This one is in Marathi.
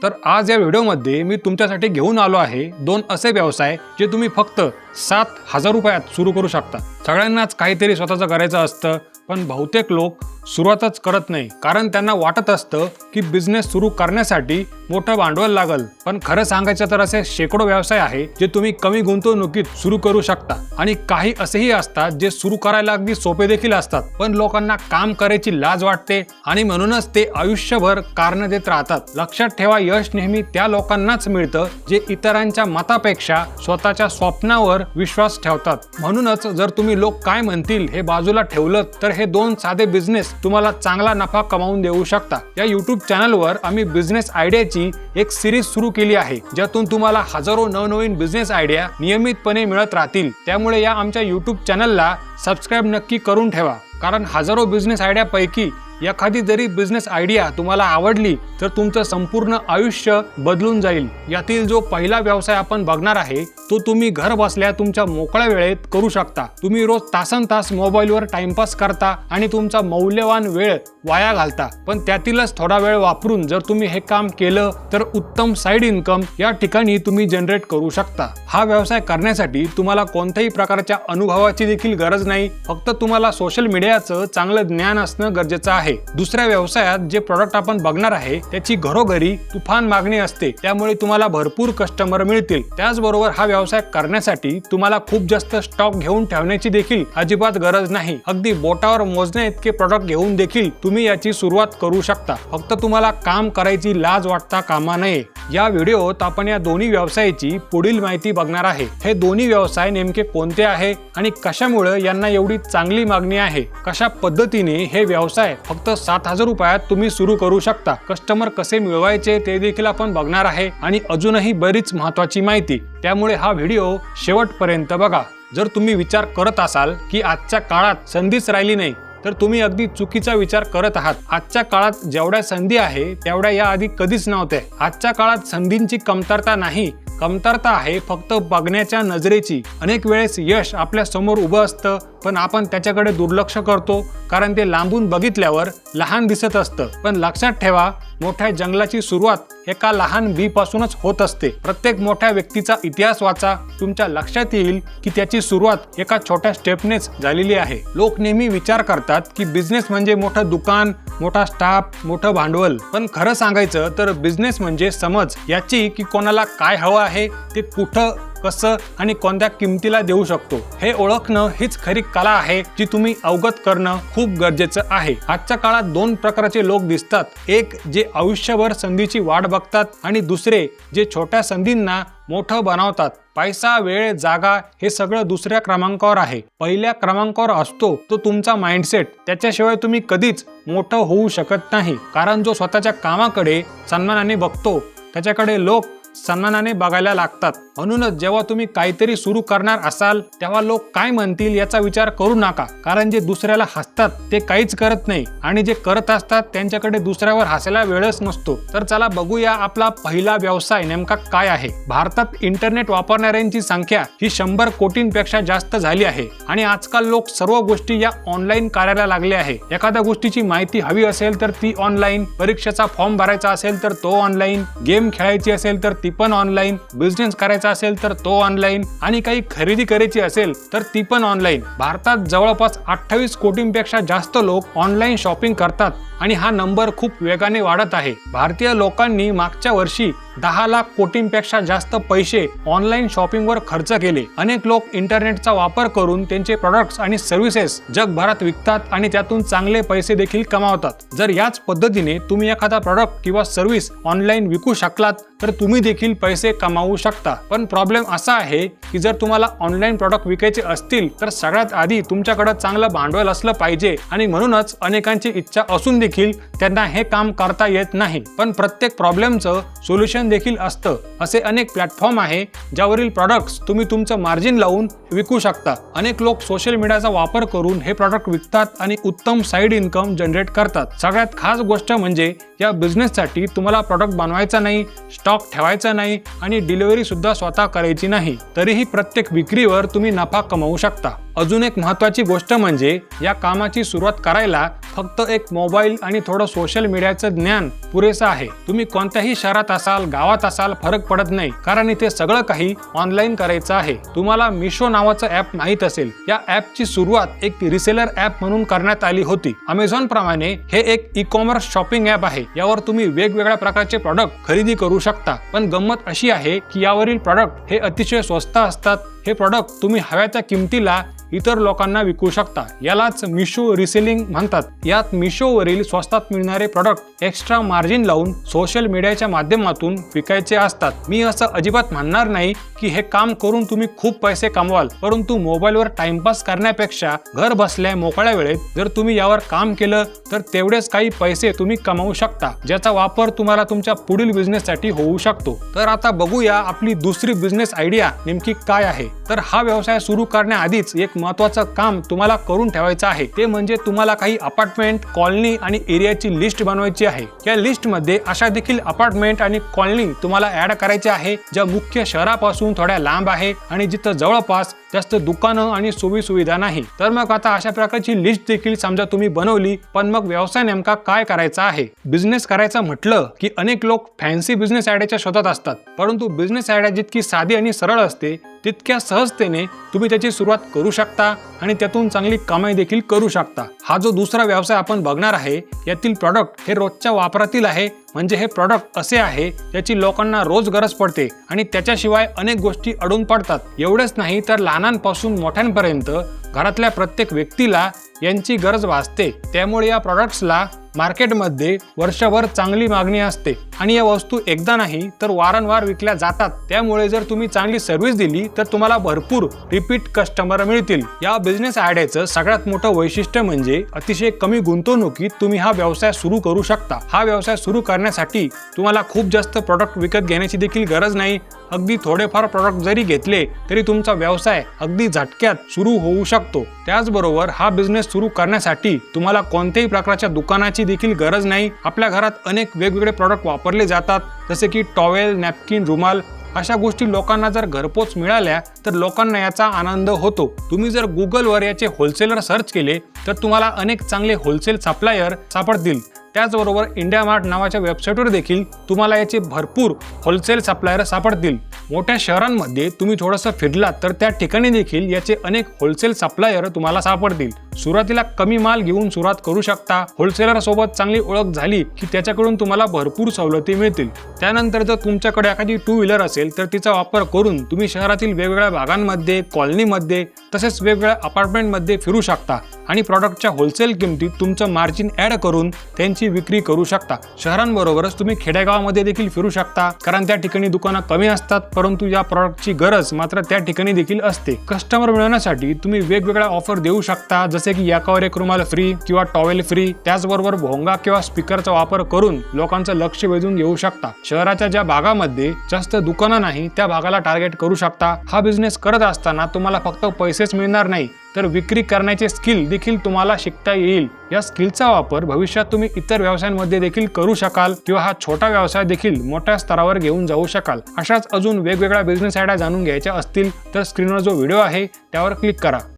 तर आज या व्हिडिओमध्ये मी तुमच्यासाठी घेऊन आलो आहे दोन असे व्यवसाय जे तुम्ही फक्त 7,000 रुपयात सुरू करू शकता। सगळ्यांनाच काहीतरी स्वतःचं करायचं असतं, पण बहुतेक लोक सुरुवातच करत नाही, कारण त्यांना वाटत असतं की बिझनेस सुरू करण्यासाठी मोठं भांडवल लागल। पण खरं सांगायचं तर असे शेकडो व्यवसाय आहे जे तुम्ही कमी गुंतवणुकीत सुरू करू शकता, आणि काही असेही असतात जे सुरू करायला अगदी सोपे देखील असतात, पण लोकांना काम करायची लाज वाटते आणि म्हणूनच ते आयुष्यभर कारण देत राहतात। लक्षात ठेवा, यश नेहमी त्या लोकांनाच मिळतं जे इतरांच्या मतापेक्षा स्वतःच्या स्वप्नावर विश्वास ठेवतात। म्हणूनच जर तुम्ही लोक काय म्हणतील हे बाजूला ठेवलं तर हे दोन साधे बिझनेस तुम्हाला चांगला नफा कमावून देऊ शकता। या YouTube चॅनलवर आम्ही बिझनेस आयडियाची एक सिरीज सुरू केली आहे, ज्यातून तुम्हाला हजारो नवनवीन बिझनेस आयडिया नियमितपणे मिळत राहतील। त्यामुळे या आमच्या YouTube चॅनलला सबस्क्राइब नक्की करून ठेवा, कारण हजारो बिझनेस आयडिया पैकी एखादी जरी बिझनेस आयडिया तुम्हाला आवडली तर तुमचं संपूर्ण आयुष्य बदलून जाईल। यातील जो पहिला व्यवसाय आपण बघणार आहे तो तुम्ही घर बसल्या तुमच्या मोकळ्या वेळेत करू शकता। तुम्ही रोज तासनतास मोबाईलवर टाइमपास करता आणि तुमचा मौल्यवान वेळ वाया घालता, पण त्यातीलच थोडा वेळ वापरून जर तुम्ही हे काम केलं तर उत्तम साइड इन्कम या ठिकाणी तुम्ही जनरेट करू शकता। हा व्यवसाय करण्यासाठी तुम्हाला कोणत्याही प्रकारच्या अनुभवाची देखील गरज नाही, फक्त तुम्हाला सोशल मीडियाचं चांगलं ज्ञान असणं गरजेचं आहे। दुसऱ्या व्यवसायात जे प्रोडक्ट आपण बघणार आहे त्याची घरोघरी तुफान मागणी असते, त्यामुळे तुम्हाला भरपूर कस्टमर मिळतील। त्याचबरोबर हा व्यवसाय करण्यासाठी तुम्हाला खूप जास्त स्टॉक घेऊन ठेवण्याची देखील अजिबात गरज नाही। अगदी बोटावर मोजण्या इतके प्रोडक्ट घेऊन देखील तुम्ही याची सुरुवात करू शकता, फक्त तुम्हाला काम करायची लाज वाटता कामा नये। या व्हिडिओत आपण या दोन्ही व्यवसायाची पुढील माहिती बघणार आहे। हे दोन्ही व्यवसाय नेमके कोणते आहे आणि कशामुळे यांना एवढी चांगली मागणी आहे, कशा पद्धतीने हे व्यवसाय फक्त 7,000 रुपयात तुम्ही सुरू करू शकता, कस्टमर कसे मिळवायचे ते देखील आपण बघणार आहे, आणि अजूनही बरीच महत्त्वाची माहिती। त्यामुळे हा व्हिडिओ शेवटपर्यंत बघा। जर तुम्ही विचार करत असाल की आजच्या काळात संधीच राहिली नाही, तर तुम्ही अगदी चुकीचा विचार करत आहात। आजच्या काळात जेवढ्या संधी आहे तेवढ्या याआधी कधीच नव्हत्या। आजच्या काळात संधींची कमतरता नाही, कमतरता आहे फक्त बघण्याच्या नजरेची। अनेक वेळेस यश आपल्या समोर उभं असतं, पण आपण त्याच्याकडे दुर्लक्ष करतो, कारण ते लांबून बघितल्यावर लहान दिसत असतं। पण लक्षात ठेवा, मोठ्या जंगलाची सुरुवात एका लहान बी पासूनच होत असते। प्रत्येक मोठ्या व्यक्तीचा इतिहास वाचा, तुमच्या लक्षात येईल की त्याची सुरुवात एका छोट्या स्टेपनेच झालेली आहे। लोक नेहमी विचार करतात की बिझनेस म्हणजे मोठं दुकान, मोठा स्टाफ, मोठं भांडवल, पण खरं सांगायचं तर बिझनेस म्हणजे समज याची की कोणाला काय हवं आहे, ते कुठं, कसं आणि कोणत्या किमतीला देऊ शकतो हे ओळखणं हीच खरी कला आहे, जी तुम्ही अवगत करणं खूप गरजेचं आहे। आजच्या काळात दोन प्रकारचे लोक दिसतात, एक जे आयुष्यभर संधीची वाट बघतात आणि दुसरे जे छोट्या संधींना मोठं बनवतात। पैसा, वेळ, जागा हे सगळं दुसऱ्या क्रमांकावर आहे। पहिल्या क्रमांकावर असतो तो तुमचा माइंडसेट, त्याच्याशिवाय तुम्ही कधीच मोठं होऊ शकत नाही, कारण जो स्वतःच्या कामाकडे सन्मानाने बघतो त्याच्याकडे लोक सन्मानाने बघायला लागतात। म्हणूनच जेव्हा तुम्ही काहीतरी सुरू करणार असाल तेव्हा लोक काय म्हणतील याचा विचार करू नका, कारण जे दुसऱ्याला हसतात ते काहीच करत नाही, आणि जे करत असतात त्यांच्याकडे दुसऱ्यावर हसायला वेळच नसतो। तर चला बघूया आपला पहिला व्यवसाय नेमका काय आहे। भारतात इंटरनेट वापरणाऱ्यांची संख्या ही 100 कोटींपेक्षा जास्त झाली आहे, आणि आजकाल लोक सर्व गोष्टी या ऑनलाईन करायला लागले आहे। एखाद्या गोष्टीची माहिती हवी असेल तर ती ऑनलाईन, परीक्षेचा फॉर्म भरायचा असेल तर तो ऑनलाईन, गेम खेळायची असेल तर ती पण ऑनलाईन, बिझनेस करायचा असेल तर तो ऑनलाईन, आणि काही खरेदी करायची असेल तर ती पण ऑनलाईन। भारतात जवळपास 28 कोटींपेक्षा जास्त लोक ऑनलाईन शॉपिंग करतात, आणि हा नंबर खूप वेगाने वाढत आहे। भारतीय लोकांनी मागच्या वर्षी 10 लाख कोटींपेक्षा जास्त पैसे ऑनलाईन शॉपिंगवर खर्च केले। अनेक लोक इंटरनेटचा वापर करून त्यांचे प्रोडक्ट्स आणि सर्व्हिसेस जगभरात विकतात आणि त्यातून चांगले पैसे देखील कमावतात। जर याच पद्धतीने तुम्ही एखादा प्रोडक्ट किंवा सर्व्हिस ऑनलाईन विकू शकलात तर तुम्ही देखील पैसे कमावू शकता। पण प्रॉब्लेम असा आहे की जर तुम्हाला ऑनलाईन प्रोडक्ट विकायचे असतील तर सगळ्यात आधी तुमच्याकडे चांगलं भांडवल असलं पाहिजे, आणि म्हणूनच अनेकांची इच्छा असून देखील त्यांना हे काम करता येत नाही। पण प्रत्येक प्रॉब्लेमचं सोल्युशन ऑप्शन देखील असतं. असे अनेक प्लॅटफॉर्म आहे ज्यावरील प्रॉडक्ट्स तुम्ही तुमचं मार्जिन लावून विकू शकता. अनेक लोक सोशल मीडियाचा वापर करून हे प्रॉडक्ट विकतात आणि उत्तम साईड इन्कम जनरेट करतात. सगळ्यात खास गोष्ट म्हणजे या बिझनेससाठी तुम्हाला प्रॉडक्ट बनवायचा नाही, स्टॉक ठेवायचा नाही आणि डिलिव्हरी सुद्धा स्वतः करायची नाही. तरीही प्रत्येक विक्रीवर तुम्ही नफा कमवू शकता. अजून एक महत्त्वाची गोष्ट म्हणजे या कामाची सुरुवात करायला फक्त एक मोबाईल आणि थोडं सोशल मीडियाचं ज्ञान पुरेसं आहे. तुम्ही कोणत्याही शहरात असाल, गावात असाल, फरक पडत नाही, कारण इथे सगळं काही ऑनलाईन करायचं आहे. तुम्हाला मिशो नावाचं ॲप माहीत असेल. या ॲपची सुरुवात एक रिसेलर ॲप म्हणून करण्यात आली होती. अमेझॉन प्रमाणे हे एक ई कॉमर्स शॉपिंग ॲप आहे. यावर तुम्ही वेगवेगळ्या प्रकारचे प्रॉडक्ट खरेदी करू शकता. पण गंमत अशी आहे की यावरील प्रॉडक्ट हे अतिशय स्वस्त असतात. हे प्रॉडक्ट तुम्ही हव्या त्या किमतीला इतर लोकांना विकू शकता. यालाच मिशो रिसेलिंग म्हणतात. यात मिशोवरील स्वस्तात मिळणारे प्रॉडक्ट एक्स्ट्रा मार्जिन लावून सोशल मीडियाच्या माध्यमातून विकायचे असतात. मी असं अजिबात म्हणणार नाही की हे काम करून तुम्ही खूप पैसे कमवाल, परंतु मोबाईलवर टाइमपास करण्यापेक्षा घर बसल्या मोकळ्या वेळेत जर तुम्ही यावर काम केलं तर तेवढेच काही पैसे तुम्ही कमावू शकता, ज्याचा वापर तुम्हाला तुमच्या पुढील बिझनेससाठी होऊ शकतो. तर आता बघूया आपली दुसरी बिझनेस आयडिया नेमकी काय आहे. तर हा व्यवसाय सुरू करण्याआधीच एक महत्त्वाचं काम तुम्हाला करून ठेवायचं आहे. ते म्हणजे तुम्हाला काही अपार्टमेंट, कॉलनी आणि एरियाची लिस्ट बनवायची आहे. या लिस्टमध्ये अशा देखील अपार्टमेंट आणि कॉलनी तुम्हाला ऍड करायचे आहे ज्या मुख्य शहरापासून थोड्या लांब आहे आणि जिथं जवळपास जास्त दुकानं आणि सोयी सुविधा नाही. तर मग आता अशा प्रकारची लिस्ट देखील समजा तुम्ही बनवली, पण मग व्यवसाय नेमका काय करायचा आहे. बिझनेस करायचं म्हटलं की अनेक लोक फॅन्सी बिझनेस आयडियाच्या शोधात असतात, परंतु बिझनेस आयडिया जितकी साधी आणि सरळ असते तितक्या सहजतेने तुम्ही त्याची सुरुवात करू शकता आणि त्यातून चांगली कमाई देखील करू शकता. हा जो दुसरा व्यवसाय आपण बघणार आहे यातील प्रॉडक्ट हे रोजच्या वापरातील आहे. म्हणजे हे प्रॉडक्ट असे आहे ज्याची लोकांना रोज गरज पडते आणि त्याच्याशिवाय अनेक गोष्टी अडून पडतात. एवढेच नाही तर लहानांपासून मोठ्यांपर्यंत घरातल्या प्रत्येक व्यक्तीला यांची गरज भासते. त्यामुळे या प्रॉडक्ट्सला मार्केटमध्ये वर्षभर चांगली मागणी असते आणि या वस्तू एकदा नाही तर वारंवार विकल्या जातात. त्यामुळे जर तुम्ही चांगली सर्व्हिस दिली तर तुम्हाला भरपूर रिपीट कस्टमर मिळतील. या बिझनेस आयडियाचं सगळ्यात मोठं वैशिष्ट्य म्हणजे अतिशय कमी गुंतवणुकीत तुम्ही हा व्यवसाय सुरू करू शकता. हा व्यवसाय सुरू करण्यासाठी तुम्हाला खूप जास्त प्रॉडक्ट विकत घेण्याची देखील गरज नाही. अगदी थोडेफार प्रॉडक्ट जरी घेतले तरी तुमचा व्यवसाय अगदी झटक्यात सुरू होऊ शकतो. त्याचबरोबर हा बिझनेस सुरू करण्यासाठी तुम्हाला कोणत्याही प्रकारच्या दुकानाची देखील गरज नाही. आपल्या घरात अनेक वेगवेगळे प्रॉडक्ट वापरले जातात, जसे की टॉवेल, नॅपकिन, रुमाल. अशा गोष्टी लोकांना जर घरपोच मिळाल्या तर लोकांना याचा आनंद होतो. तुम्ही जर गुगलवर याचे होलसेलर सर्च केले तर तुम्हाला अनेक चांगले होलसेल सप्लायर सापडतील. त्याचबरोबर इंडिया मार्ट नावाच्या वेबसाईटवर देखील तुम्हाला याचे भरपूर होलसेल सप्लायर सापडतील. मोठ्या शहरांमध्ये तुम्ही थोडंसं फिरलात तर त्या ठिकाणी देखील याचे अनेक होलसेल सप्लायर तुम्हाला सापडतील. सुरुवातीला कमी माल घेऊन सुरुवात करू शकता. होलसेलर सोबत चांगली ओळख झाली की त्याच्याकडून तुम्हाला भरपूर सवलती मिळतील. त्यानंतर जर तुमच्याकडे एखादी टू व्हीलर असेल तर तिचा वापर करून तुम्ही शहरातील वेगवेगळ्या भागांमध्ये, कॉलनीमध्ये तसेच वेगवेगळ्या अपार्टमेंटमध्ये फिरू शकता आणि प्रॉडक्टच्या होलसेल किमतीत तुमचं मार्जिन ऍड करून त्यांची विक्री करू शकता. शहरांबरोबरच तुम्ही खेडेगावामध्ये देखील फिरू शकता, कारण त्या ठिकाणी दुकानं कमी असतात, परंतु या प्रॉडक्टची गरज मात्र त्या ठिकाणी देखील असते. कस्टमर मिळवण्यासाठी तुम्ही वेगवेगळ्या ऑफर देऊ शकता, जसे की एकावर एक रुमाल फ्री किंवा टॉवेल फ्री. त्याचबरोबर भोंगा किंवा स्पीकरचा वापर करून लोकांचं लक्ष वेधून घेऊ शकता. शहराच्या ज्या भागामध्ये जास्त दुकानं नाही त्या भागाला टार्गेट करू शकता. हा बिझनेस करत असताना तुम्हाला फक्त पैसेच मिळणार नाही तर विक्री करण्याचे स्किल देखील तुम्हाला शिकता येईल. या स्किलचा वापर भविष्यात तुम्ही इतर व्यवसायांमध्ये देखील करू शकाल किंवा हा छोटा व्यवसाय देखील मोठ्या स्तरावर घेऊन जाऊ शकाल. अशाच अजून वेगवेगळ्या बिझनेस आयडिया जाणून घ्यायच्या असतील तर स्क्रीनवर जो व्हिडिओ आहे त्यावर क्लिक करा.